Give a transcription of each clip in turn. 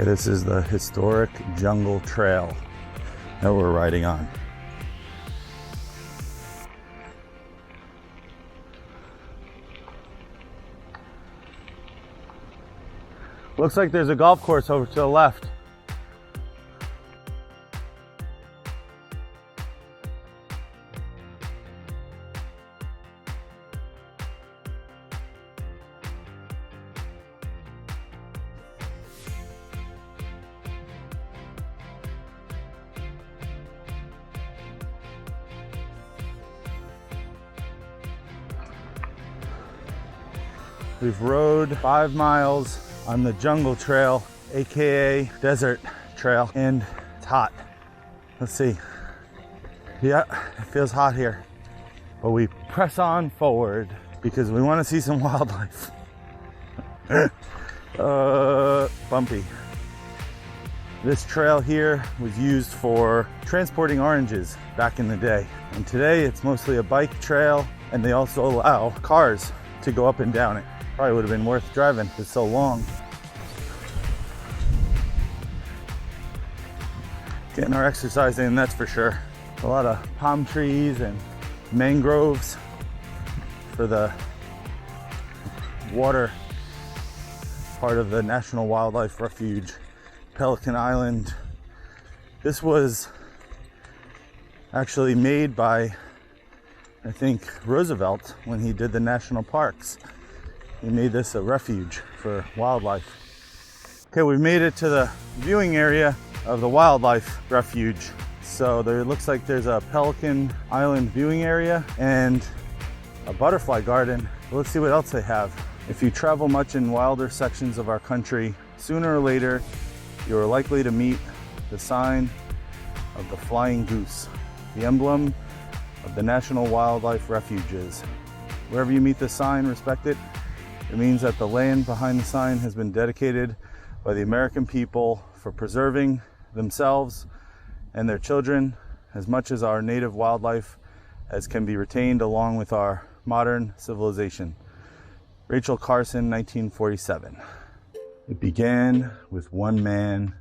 This is the historic jungle trail that we're riding on. Looks like there's a golf course over to the left. We've rode 5 miles on the jungle trail, AKA desert trail, and it's hot. Let's see. Yeah, it feels hot here. But we press on forward because we want to see some wildlife. Bumpy. This trail here was used for transporting oranges back in the day. And today it's mostly a bike trail, and they also allow cars to go up and down it. Probably would have been worth driving, it's so long. Getting our exercise in, that's for sure. A lot of palm trees and mangroves for the water part of the National Wildlife Refuge, Pelican Island. This was actually made by, I think, Roosevelt when he did the national parks. He made this a refuge for wildlife. Okay, we've made it to the viewing area of the wildlife refuge. So there looks like there's a Pelican Island viewing area and a butterfly garden. Let's see what else they have. If you travel much in wilder sections of our country, sooner or later, you are likely to meet the sign of the flying goose, the emblem of the National Wildlife Refuges. Wherever you meet the sign, respect it. It means that the land behind the sign has been dedicated by the American people for preserving themselves and their children as much as our native wildlife as can be retained along with our modern civilization. Rachel Carson, 1947. It began with one man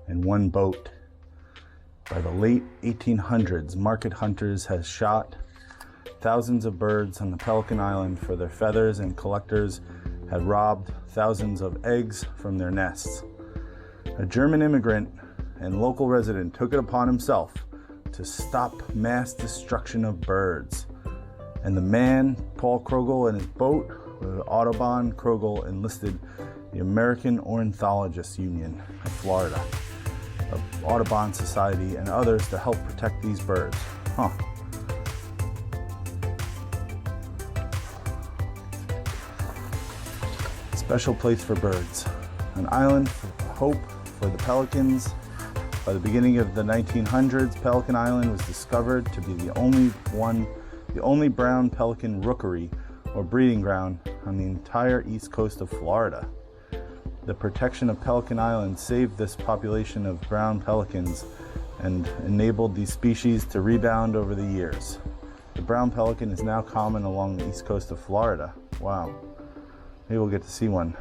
and one boat. By the late 1800s, market hunters had shot thousands of birds on the Pelican Island for their feathers, and collectors had robbed thousands of eggs from their nests. A German immigrant and local resident took it upon himself to stop mass destruction of birds. And the man, Paul Krogel, and his boat, with Audubon Krogel, enlisted the American Ornithologists Union of Florida, the Audubon Society, and others to help protect these birds. Special place for birds. An island of hope for the pelicans. By the beginning of the 1900s, Pelican Island was discovered to be the only brown pelican rookery or breeding ground on the entire east coast of Florida. The protection of Pelican Island saved this population of brown pelicans and enabled these species to rebound over the years. The brown pelican is now common along the east coast of Florida. Wow. Maybe we'll get to see one.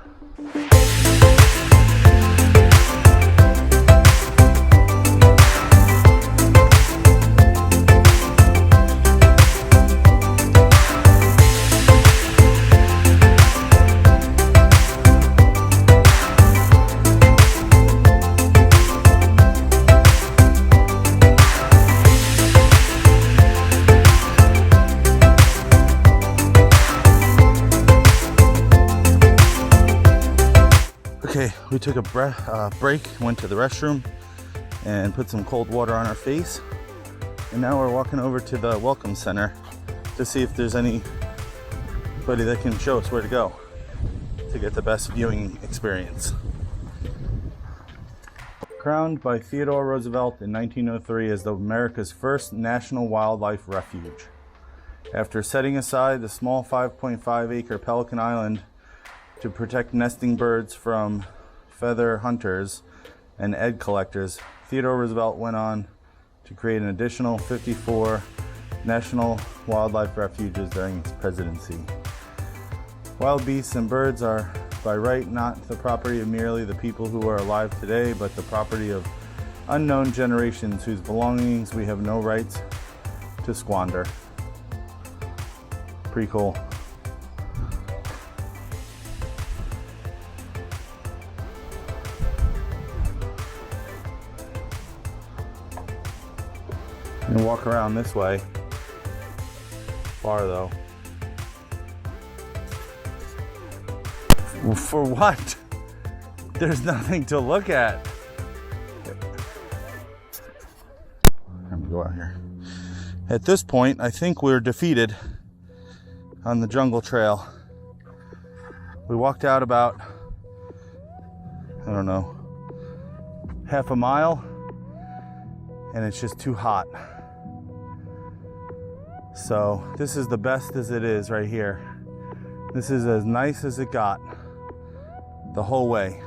Okay, we took a break, went to the restroom and put some cold water on our face. And now we're walking over to the Welcome Center to see if there's anybody that can show us where to go to get the best viewing experience. Crowned by Theodore Roosevelt in 1903 as America's first national wildlife refuge. After setting aside the small 5.5-acre Pelican Island to protect nesting birds from feather hunters and egg collectors, Theodore Roosevelt went on to create an additional 54 national wildlife refuges during his presidency. Wild beasts and birds are by right not the property of merely the people who are alive today, but the property of unknown generations whose belongings we have no rights to squander. Pretty cool. I'm gonna walk around this way. Far though. For what? There's nothing to look at. I'm gonna go out here. At this point, I think we're defeated on the jungle trail. We walked out about, I don't know, half a mile, and it's just too hot. So this is the best as it is right here. This is as nice as it got the whole way.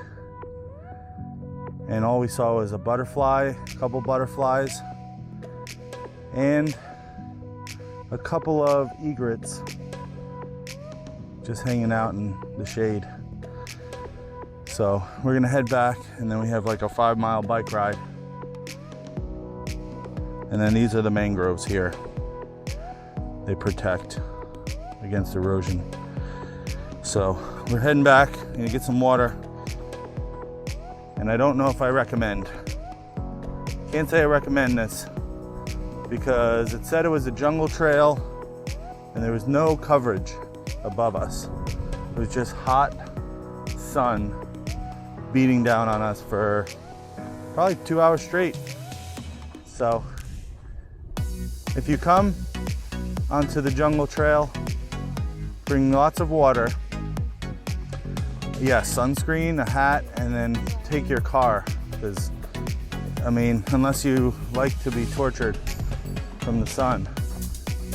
And all we saw was a butterfly, a couple butterflies, and a couple of egrets just hanging out in the shade. So we're gonna head back, and then we have like a 5-mile bike ride. And then these are the mangroves here. They protect against erosion. So we're heading back, gonna get some water. And I don't know if I recommend. Can't say I recommend this because it said it was a jungle trail and there was no coverage above us. It was just hot sun beating down on us for probably 2 hours straight. So if you come onto the jungle trail, bring lots of water. Yeah, sunscreen, a hat, and then take your car. Because, I mean, unless you like to be tortured from the sun,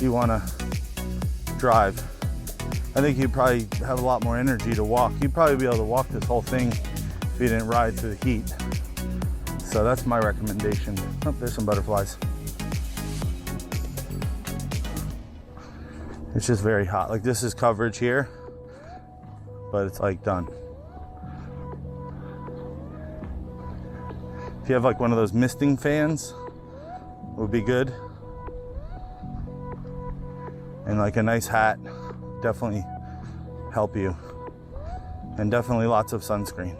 you want to drive. I think you'd probably have a lot more energy to walk. You'd probably be able to walk this whole thing if you didn't ride through the heat. So that's my recommendation. Oh, there's some butterflies. It's just very hot. Like, this is coverage here, but it's like done. If you have like one of those misting fans, it would be good. And like a nice hat, definitely help you. And definitely lots of sunscreen.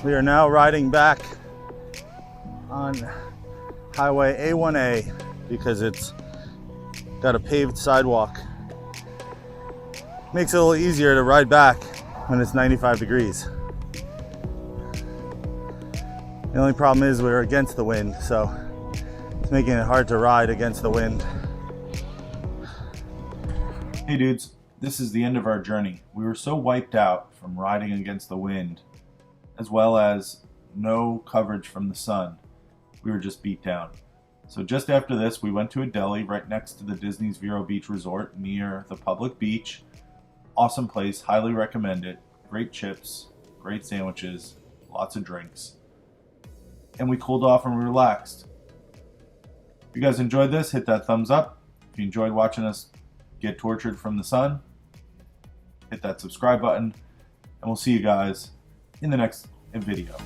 We are now riding back on Highway A1A because it's got a paved sidewalk. Makes it a little easier to ride back when it's 95 degrees. The only problem is we're against the wind, so it's making it hard to ride against the wind. Hey dudes, this is the end of our journey. We were so wiped out from riding against the wind, as well as no coverage from the sun. We were just beat down. So just after this, we went to a deli right next to the Disney's Vero Beach Resort near the public beach. Awesome place, highly recommend it. Great chips, great sandwiches, lots of drinks. And we cooled off and relaxed. If you guys enjoyed this, hit that thumbs up. If you enjoyed watching us get tortured from the sun, hit that subscribe button. And we'll see you guys in the next video.